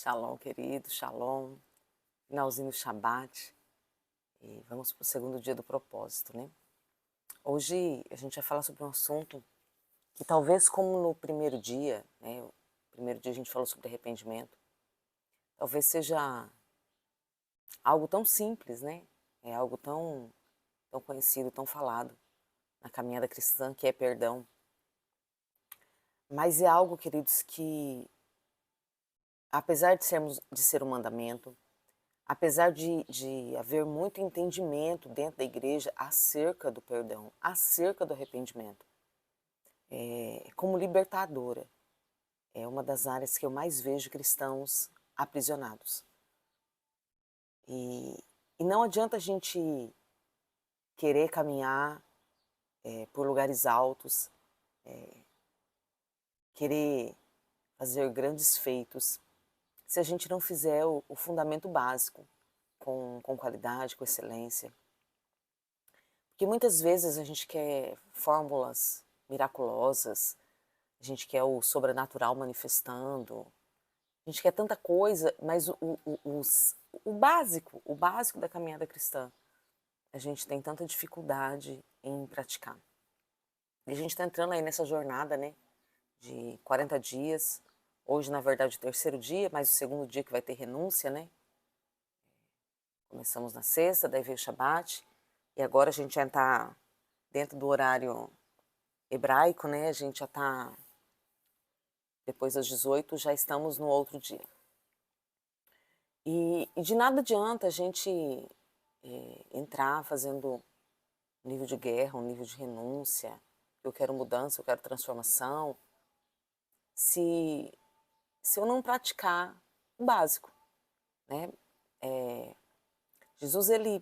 Shalom, querido, shalom. Finalzinho do Shabat. E vamos para o segundo dia do propósito, né? Hoje a gente vai falar sobre um assunto que talvez como no primeiro dia, né? O primeiro dia a gente falou sobre arrependimento. Talvez seja algo tão simples, né? É algo tão conhecido, tão falado na caminhada cristã, que é perdão. Mas é algo, queridos, que apesar de ser um mandamento, apesar de haver muito entendimento dentro da igreja acerca do perdão, acerca do arrependimento, como libertadora, é uma das áreas que eu mais vejo cristãos aprisionados. E não adianta a gente querer caminhar por lugares altos, querer fazer grandes feitos, se a gente não fizer o fundamento básico com qualidade, com excelência. Porque muitas vezes a gente quer fórmulas miraculosas, a gente quer o sobrenatural manifestando, a gente quer tanta coisa, mas o básico da caminhada cristã, a gente tem tanta dificuldade em praticar. E a gente está entrando aí nessa jornada, né, de 40 dias, hoje na verdade o terceiro dia, mas o segundo dia que vai ter renúncia, né? Começamos na sexta, daí veio o Shabat, e agora a gente já está dentro do horário hebraico, né? A gente já está, depois das 18, já estamos no outro dia. E de nada adianta a gente entrar fazendo um nível de guerra, um nível de renúncia, eu quero mudança, eu quero transformação, se eu não praticar o básico, né? Jesus, ele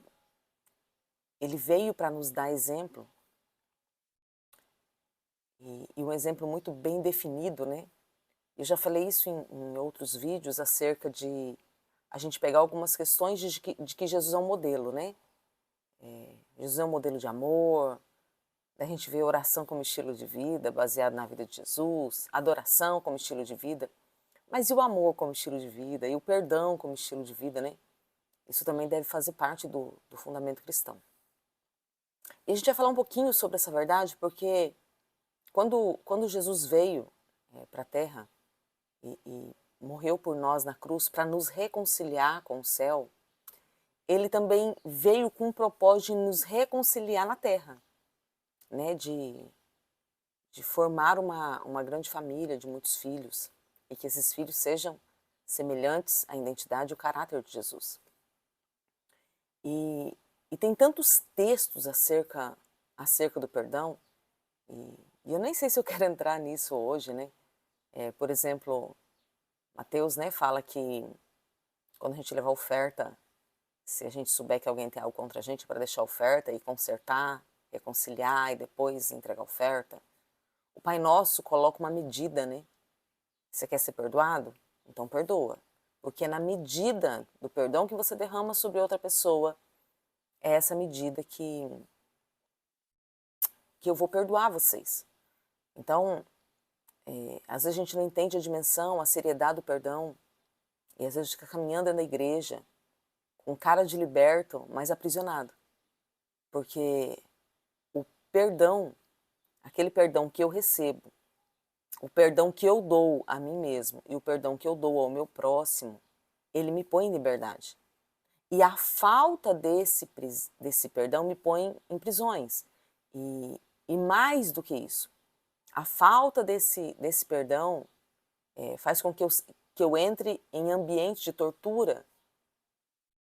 veio para nos dar exemplo, e um exemplo muito bem definido, né? Eu já falei isso em outros vídeos acerca de a gente pegar algumas questões de que Jesus é um modelo, né? Jesus é um modelo de amor, a gente vê oração como estilo de vida, baseado na vida de Jesus, adoração como estilo de vida, mas e o amor como estilo de vida, e o perdão como estilo de vida, né? Isso também deve fazer parte do fundamento cristão. E a gente vai falar um pouquinho sobre essa verdade, porque quando Jesus veio para a Terra e morreu por nós na cruz para nos reconciliar com o céu, ele também veio com o propósito de nos reconciliar na Terra, né? De formar uma grande família de muitos filhos e que esses filhos sejam semelhantes à identidade e o caráter de Jesus. E tem tantos textos acerca do perdão, e eu nem sei se eu quero entrar nisso hoje, né? Por exemplo, Mateus, né, fala que quando a gente levar oferta, se a gente souber que alguém tem algo contra a gente, para deixar a oferta e consertar, reconciliar e depois entregar a oferta. O Pai Nosso coloca uma medida, né? Você quer ser perdoado? Então perdoa. Porque é na medida do perdão que você derrama sobre outra pessoa, é essa medida que eu vou perdoar vocês. Então, às vezes a gente não entende a dimensão, a seriedade do perdão, e às vezes fica caminhando na igreja com cara de liberto, mas aprisionado. Porque o perdão, aquele perdão que eu recebo, o perdão que eu dou a mim mesmo e o perdão que eu dou ao meu próximo, ele me põe em liberdade. E a falta desse perdão me põe em prisões. E mais do que isso, a falta desse perdão faz com que eu entre em ambiente de tortura,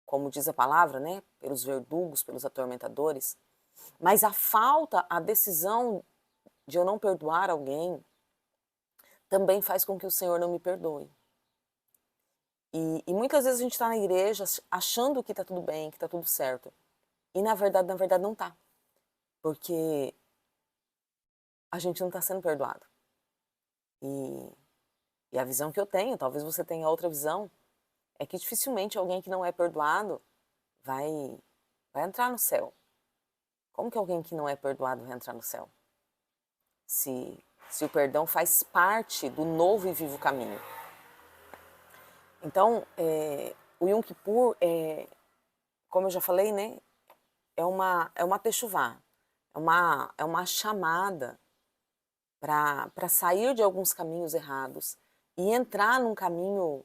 como diz a palavra, né? Pelos verdugos, pelos atormentadores. Mas a decisão de eu não perdoar alguém, também faz com que o Senhor não me perdoe. E muitas vezes a gente está na igreja achando que está tudo bem, que está tudo certo. E na verdade não está. Porque a gente não está sendo perdoado. E a visão que eu tenho, talvez você tenha outra visão, é que dificilmente alguém que não é perdoado vai entrar no céu. Como que alguém que não é perdoado vai entrar no céu? Se o perdão faz parte do novo e vivo caminho. Então, o Yom Kippur, como eu já falei, né, é uma techuvá, é uma chamada para sair de alguns caminhos errados e entrar num caminho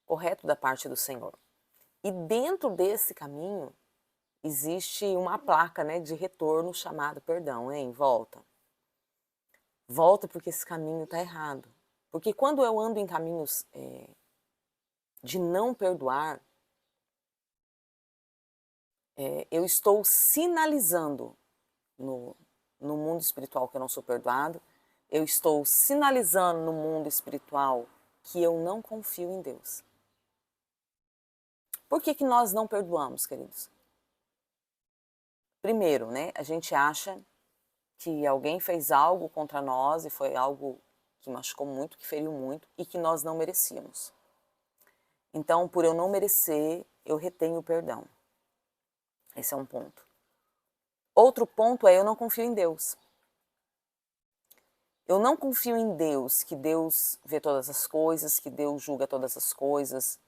correto da parte do Senhor. E dentro desse caminho existe uma placa, né, de retorno chamado perdão, hein? Volta. Volta porque esse caminho está errado. Porque quando eu ando em caminhos de não perdoar, eu estou sinalizando no mundo espiritual que eu não sou perdoado, eu estou sinalizando no mundo espiritual que eu não confio em Deus. Por que nós não perdoamos, queridos? Primeiro, né, a gente acha que alguém fez algo contra nós e foi algo que machucou muito, que feriu muito e que nós não merecíamos. Então, por eu não merecer, eu retenho o perdão. Esse é um ponto. Outro ponto é eu não confio em Deus. Eu não confio em Deus, que Deus vê todas as coisas, que Deus julga todas as coisas,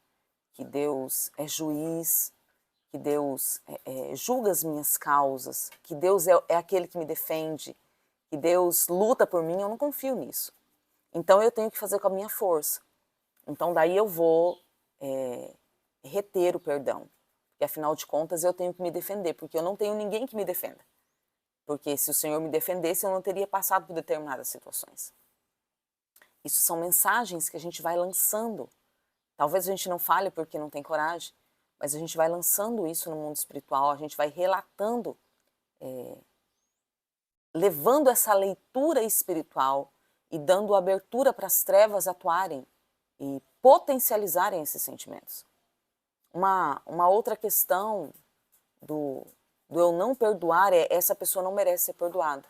que Deus é juiz, que Deus julga as minhas causas, que Deus é aquele que me defende, que Deus luta por mim. Eu não confio nisso. Então eu tenho que fazer com a minha força. Então daí eu vou reter o perdão. Porque afinal de contas eu tenho que me defender, porque eu não tenho ninguém que me defenda. Porque se o Senhor me defendesse, eu não teria passado por determinadas situações. Isso são mensagens que a gente vai lançando. Talvez a gente não fale porque não tem coragem, mas a gente vai lançando isso no mundo espiritual, a gente vai relatando, levando essa leitura espiritual e dando abertura para as trevas atuarem e potencializarem esses sentimentos. Uma outra questão do eu não perdoar é essa pessoa não merece ser perdoada.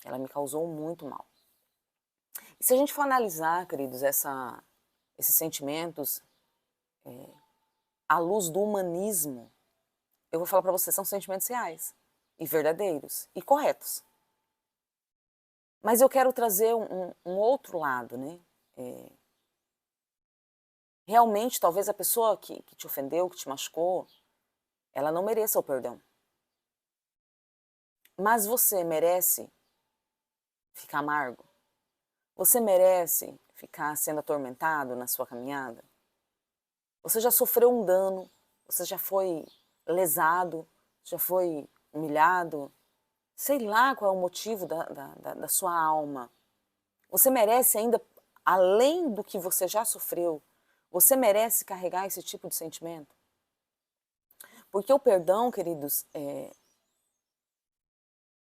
Ela me causou muito mal. E se a gente for analisar, queridos, esses sentimentos à luz do humanismo, eu vou falar para vocês, são sentimentos reais e verdadeiros e corretos. Mas eu quero trazer um outro lado, né? Realmente, talvez a pessoa que te ofendeu, que te machucou, ela não mereça o perdão. Mas você merece ficar amargo? Você merece ficar sendo atormentado na sua caminhada? Você já sofreu um dano, você já foi lesado, já foi humilhado, sei lá qual é o motivo da sua alma. Você merece ainda, além do que você já sofreu, você merece carregar esse tipo de sentimento? Porque o perdão, queridos,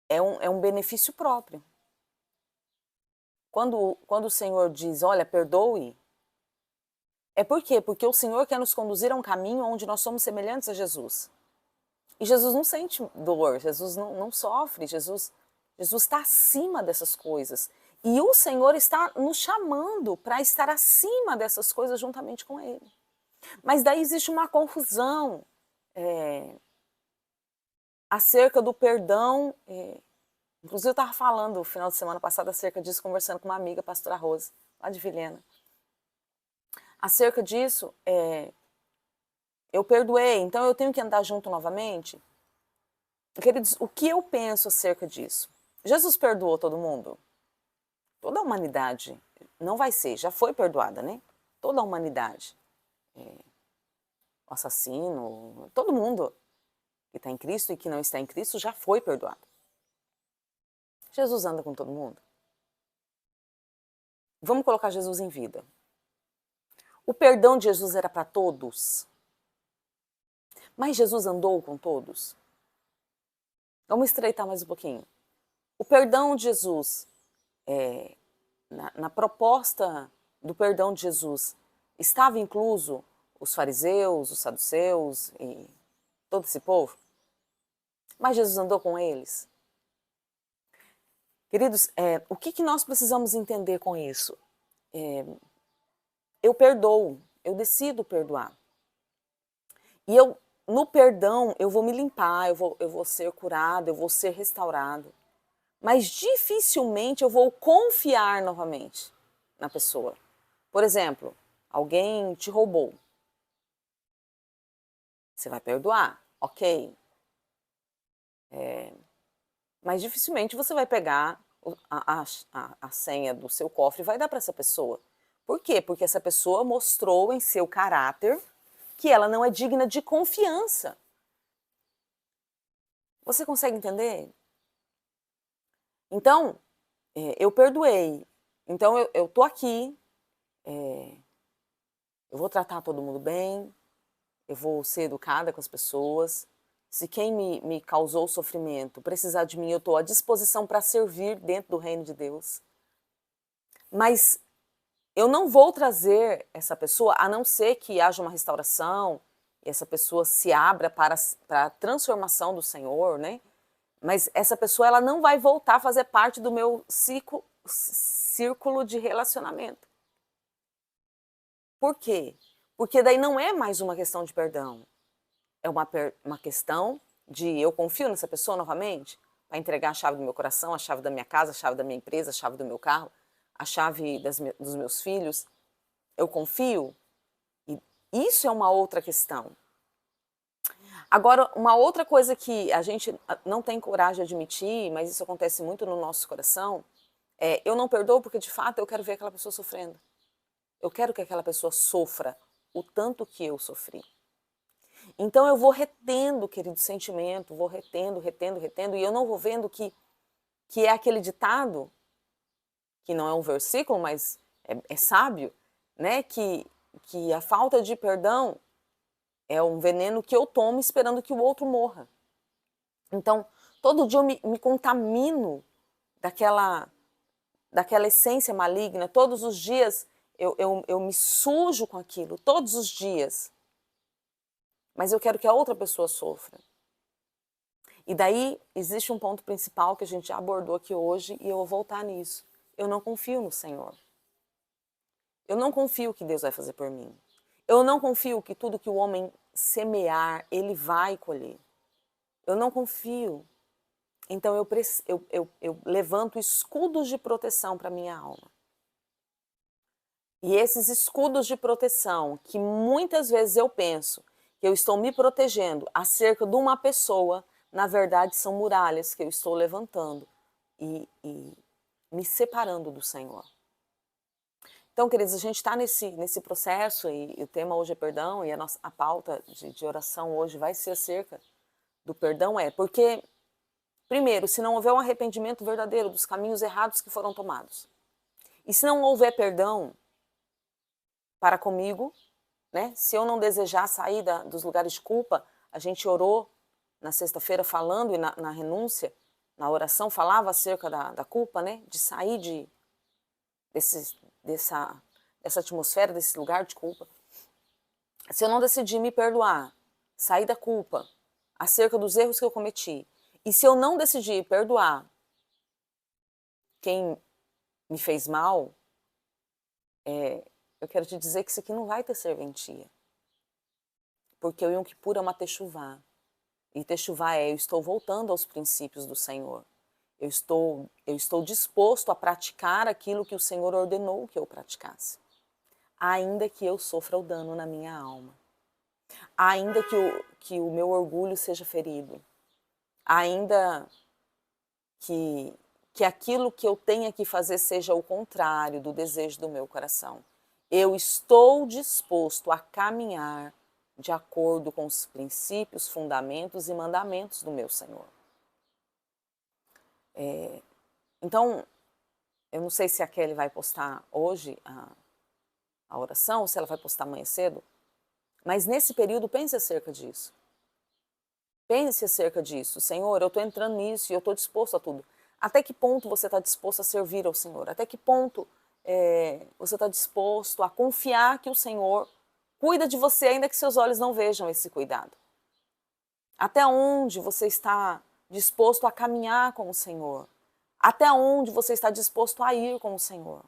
é um benefício próprio. Quando o Senhor diz, olha, perdoe, é por quê? Porque o Senhor quer nos conduzir a um caminho onde nós somos semelhantes a Jesus. E Jesus não sente dor, Jesus não sofre, Jesus está acima dessas coisas. E o Senhor está nos chamando para estar acima dessas coisas juntamente com Ele. Mas daí existe uma confusão acerca do perdão. Inclusive eu estava falando no final de semana passado acerca disso, conversando com uma amiga, a pastora Rose, lá de Vilhena. Acerca disso, eu perdoei, então eu tenho que andar junto novamente? Queridos, o que eu penso acerca disso? Jesus perdoou todo mundo? Toda a humanidade não vai ser, já foi perdoada, né? Toda a humanidade. O assassino, todo mundo que está em Cristo e que não está em Cristo já foi perdoado. Jesus anda com todo mundo? Vamos colocar Jesus em vida. O perdão de Jesus era para todos? Mas Jesus andou com todos? Vamos estreitar mais um pouquinho. O perdão de Jesus, na proposta do perdão de Jesus, estava incluso os fariseus, os saduceus e todo esse povo? Mas Jesus andou com eles? Queridos, o que nós precisamos entender com isso? Eu perdoo, eu decido perdoar. E no perdão, eu vou me limpar, eu vou ser curado, eu vou ser restaurado. Mas dificilmente eu vou confiar novamente na pessoa. Por exemplo, alguém te roubou. Você vai perdoar, ok. Mas dificilmente você vai pegar a senha do seu cofre e vai dar para essa pessoa. Por quê? Porque essa pessoa mostrou em seu caráter que ela não é digna de confiança. Você consegue entender? Então, eu perdoei. Então, eu tô aqui, eu vou tratar todo mundo bem, eu vou ser educada com as pessoas. Se quem me causou sofrimento precisar de mim, eu estou à disposição para servir dentro do reino de Deus. Mas eu não vou trazer essa pessoa, a não ser que haja uma restauração, e essa pessoa se abra para a transformação do Senhor, né? Mas essa pessoa ela não vai voltar a fazer parte do meu círculo de relacionamento. Por quê? Porque daí não é mais uma questão de perdão. É uma questão de eu confio nessa pessoa novamente para entregar a chave do meu coração, a chave da minha casa, a chave da minha empresa, a chave do meu carro, a chave dos meus filhos. Eu confio? E isso é uma outra questão. Agora, uma outra coisa que a gente não tem coragem de admitir, mas isso acontece muito no nosso coração, é eu não perdoo porque de fato eu quero ver aquela pessoa sofrendo. Eu quero que aquela pessoa sofra o tanto que eu sofri. Então eu vou retendo, querido, sentimento, vou retendo, e eu não vou vendo que é aquele ditado, que não é um versículo, mas é sábio, né? Que a falta de perdão é um veneno que eu tomo esperando que o outro morra. Então, todo dia eu me contamino daquela essência maligna, todos os dias eu me sujo com aquilo, todos os dias. Mas eu quero que a outra pessoa sofra. E daí existe um ponto principal que a gente já abordou aqui hoje e eu vou voltar nisso. Eu não confio no Senhor. Eu não confio que Deus vai fazer por mim. Eu não confio que tudo que o homem semear, ele vai colher. Eu não confio. Então eu levanto escudos de proteção para minha alma. E esses escudos de proteção, que muitas vezes eu penso que eu estou me protegendo acerca de uma pessoa, na verdade são muralhas que eu estou levantando e me separando do Senhor. Então, queridos, a gente está nesse processo e o tema hoje é perdão e a pauta de oração hoje vai ser acerca do perdão porque, primeiro, se não houver um arrependimento verdadeiro dos caminhos errados que foram tomados, e se não houver perdão para comigo, né? Se eu não desejar sair dos lugares de culpa, a gente orou na sexta-feira falando e na renúncia, na oração falava acerca da culpa, né? De sair dessa atmosfera, desse lugar de culpa. Se eu não decidir me perdoar, sair da culpa acerca dos erros que eu cometi, e se eu não decidir perdoar quem me fez mal, eu quero te dizer que isso aqui não vai ter serventia. Porque o Yom Kippur é uma techuvá. E techuvá eu estou voltando aos princípios do Senhor. Eu estou disposto a praticar aquilo que o Senhor ordenou que eu praticasse. Ainda que eu sofra o dano na minha alma. Ainda que o meu orgulho seja ferido. Ainda que aquilo que eu tenha que fazer seja o contrário do desejo do meu coração. Eu estou disposto a caminhar de acordo com os princípios, fundamentos e mandamentos do meu Senhor. Então, eu não sei se a Kelly vai postar hoje a oração, ou se ela vai postar amanhã cedo, mas nesse período pense acerca disso. Pense acerca disso. Senhor, eu estou entrando nisso e eu estou disposto a tudo. Até que ponto você está disposto a servir ao Senhor? Até que ponto você está disposto a confiar que o Senhor cuida de você, ainda que seus olhos não vejam esse cuidado? Até onde você está disposto a caminhar com o Senhor? Até onde você está disposto a ir com o Senhor?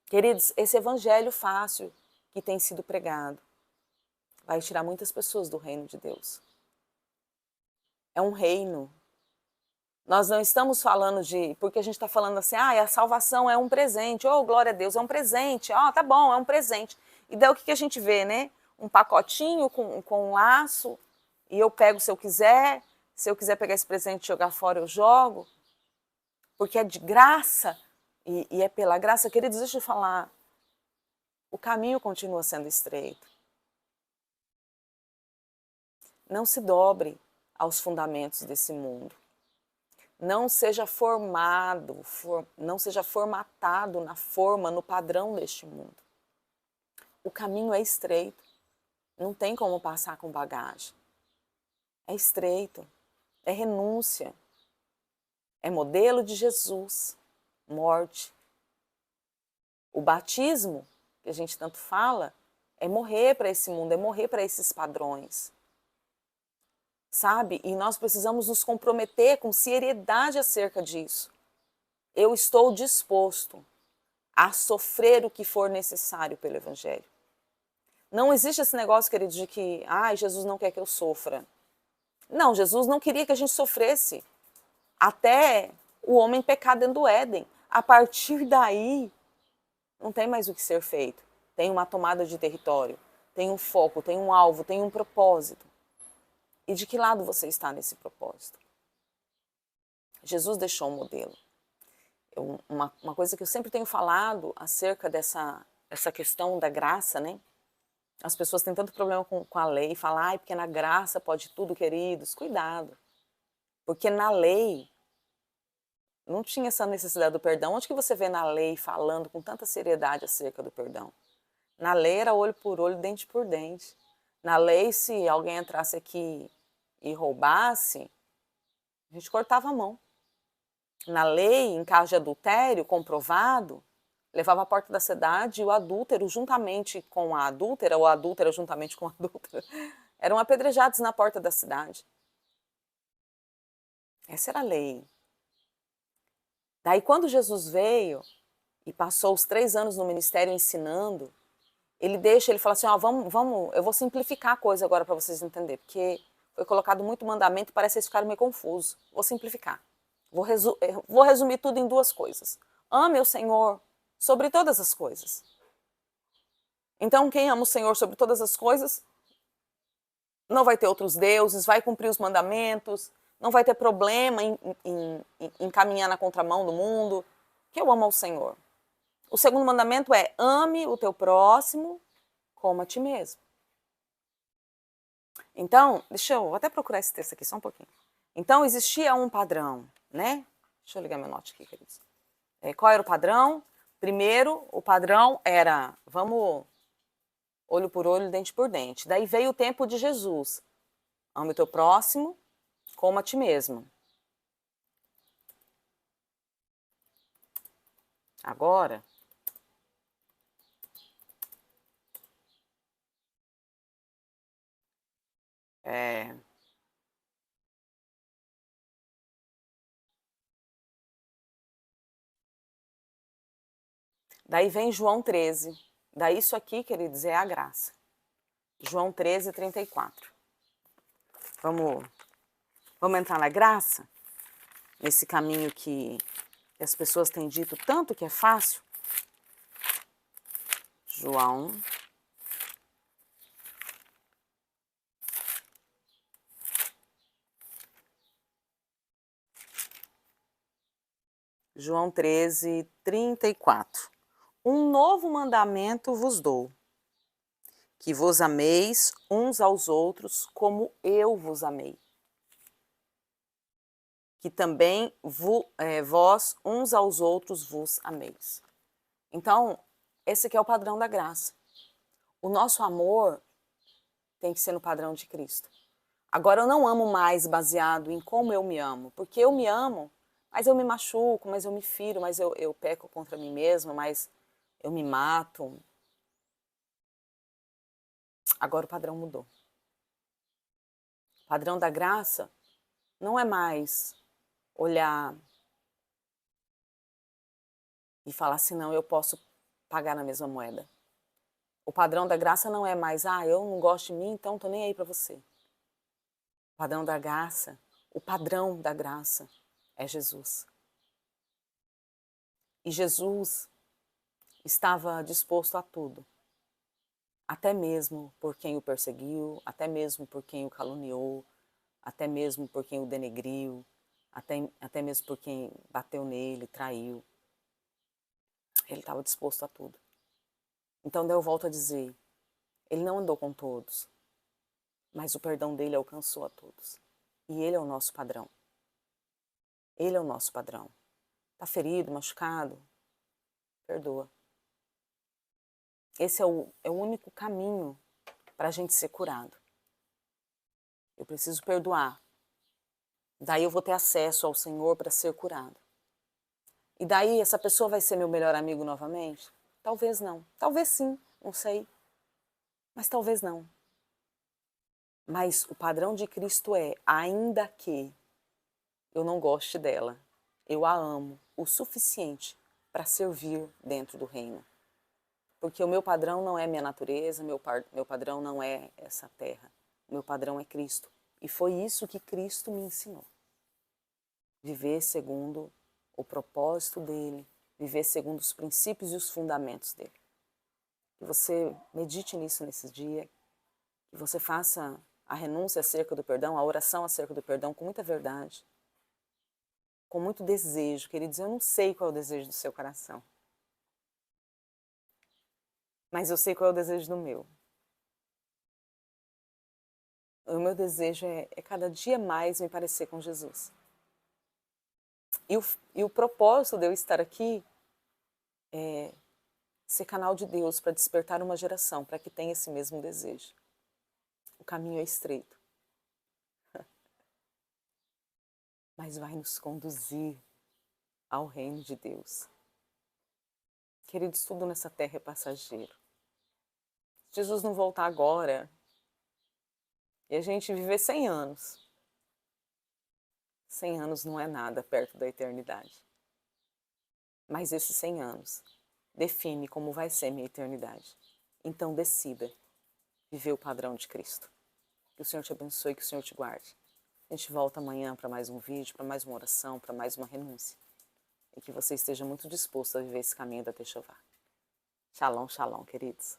Queridos, esse evangelho fácil que tem sido pregado vai tirar muitas pessoas do reino de Deus. É um reino. Nós não estamos falando porque a gente está falando assim, a salvação é um presente, glória a Deus, é um presente, tá bom, é um presente. E daí o que a gente vê, né? Um pacotinho com um laço, e eu pego se eu quiser pegar esse presente e jogar fora, eu jogo, porque é de graça, e é pela graça. Queridos, deixa eu falar, o caminho continua sendo estreito. Não se dobre aos fundamentos desse mundo. Não seja formado, não seja formatado na forma, no padrão deste mundo. O caminho é estreito, não tem como passar com bagagem. É estreito, é renúncia, é modelo de Jesus, morte. O batismo, que a gente tanto fala, é morrer para esse mundo, é morrer para esses padrões. Sabe? E nós precisamos nos comprometer com seriedade acerca disso. Eu estou disposto a sofrer o que for necessário pelo Evangelho. Não existe esse negócio, querido, de que Jesus não quer que eu sofra. Não, Jesus não queria que a gente sofresse. Até o homem pecar dentro do Éden. A partir daí, não tem mais o que ser feito. Tem uma tomada de território, tem um foco, tem um alvo, tem um propósito. E de que lado você está nesse propósito? Jesus deixou um modelo. Uma coisa que eu sempre tenho falado acerca dessa questão da graça, né? As pessoas têm tanto problema com a lei, falam, porque na graça pode tudo, queridos. Cuidado. Porque na lei não tinha essa necessidade do perdão. Onde que você vê na lei falando com tanta seriedade acerca do perdão? Na lei era olho por olho, dente por dente. Na lei, se alguém entrasse aqui e roubasse, a gente cortava a mão. Na lei, em caso de adultério comprovado, levava à porta da cidade e o adúltero juntamente com a adúltera, ou a adúltera juntamente com a adúltera, eram apedrejados na porta da cidade. Essa era a lei. Daí quando Jesus veio e passou os 3 anos no ministério ensinando, ele fala assim, vamos, eu vou simplificar a coisa agora para vocês entenderem, porque foi colocado muito mandamento e parece que vocês ficaram meio confusos. Vou simplificar. Vou resumir tudo em 2 coisas. Ame o Senhor sobre todas as coisas. Então, quem ama o Senhor sobre todas as coisas, não vai ter outros deuses, vai cumprir os mandamentos, não vai ter problema em caminhar na contramão do mundo, que eu amo ao Senhor. O segundo mandamento é, ame o teu próximo como a ti mesmo. Então, vou até procurar esse texto aqui só um pouquinho. Então, existia um padrão, né? Deixa eu ligar meu note aqui, queridos. Qual era o padrão? Primeiro, o padrão era, vamos, olho por olho, dente por dente. Daí veio o tempo de Jesus. Ame o teu próximo como a ti mesmo. Agora, daí vem João 13. Daí isso aqui, queridos, é a graça. João 13, 34. Vamos entrar na graça? Nesse caminho que as pessoas têm dito tanto que é fácil? João 13, 34. Um novo mandamento vos dou, que vos ameis uns aos outros como eu vos amei. Que também vós uns aos outros vos ameis. Então, esse aqui é o padrão da graça. O nosso amor tem que ser no padrão de Cristo. Agora, eu não amo mais baseado em como eu me amo, porque eu me amo, mas eu me machuco, mas eu me firo, mas eu peco contra mim mesma, mas eu me mato. Agora o padrão mudou. O padrão da graça não é mais olhar e falar assim, não, eu posso pagar na mesma moeda. O padrão da graça não é mais, eu não gosto de mim, então tô nem aí para você. O padrão da graça, o padrão da graça é Jesus. E Jesus estava disposto a tudo até mesmo por quem o perseguiu, até mesmo por quem o caluniou, até mesmo por quem o denegriu, até mesmo por quem bateu nele, traiu. Ele estava disposto a tudo. Então daí eu volto a dizer, ele não andou com todos, mas o perdão dele alcançou a todos. E ele é o nosso padrão. Ele é o nosso padrão. Está ferido, machucado? Perdoa. Esse é o único caminho para a gente ser curado. Eu preciso perdoar. Daí eu vou ter acesso ao Senhor para ser curado. E daí essa pessoa vai ser meu melhor amigo novamente? Talvez não. Talvez sim, não sei. Mas talvez não. Mas o padrão de Cristo é, ainda que eu não goste dela, eu a amo o suficiente para servir dentro do reino. Porque o meu padrão não é minha natureza, meu padrão não é essa terra. O meu padrão é Cristo. E foi isso que Cristo me ensinou. Viver segundo o propósito dele, viver segundo os princípios e os fundamentos dele. Que você medite nisso nesse dia, que você faça a renúncia acerca do perdão, a oração acerca do perdão com muita verdade, com muito desejo. Queridos, eu não sei qual é o desejo do seu coração, mas eu sei qual é o desejo do meu. O meu desejo é cada dia mais me parecer com Jesus. E o propósito de eu estar aqui é ser canal de Deus para despertar uma geração para que tenha esse mesmo desejo. O caminho é estreito, mas vai nos conduzir ao reino de Deus. Queridos, tudo nessa terra é passageiro. Se Jesus não voltar agora e a gente viver 100 anos, 100 anos não é nada perto da eternidade. Mas esses 100 anos define como vai ser minha eternidade. Então decida viver o padrão de Cristo. Que o Senhor te abençoe, que o Senhor te guarde. A gente volta amanhã para mais um vídeo, para mais uma oração, para mais uma renúncia. E que você esteja muito disposto a viver esse caminho da Techová. Shalom, shalom, queridos.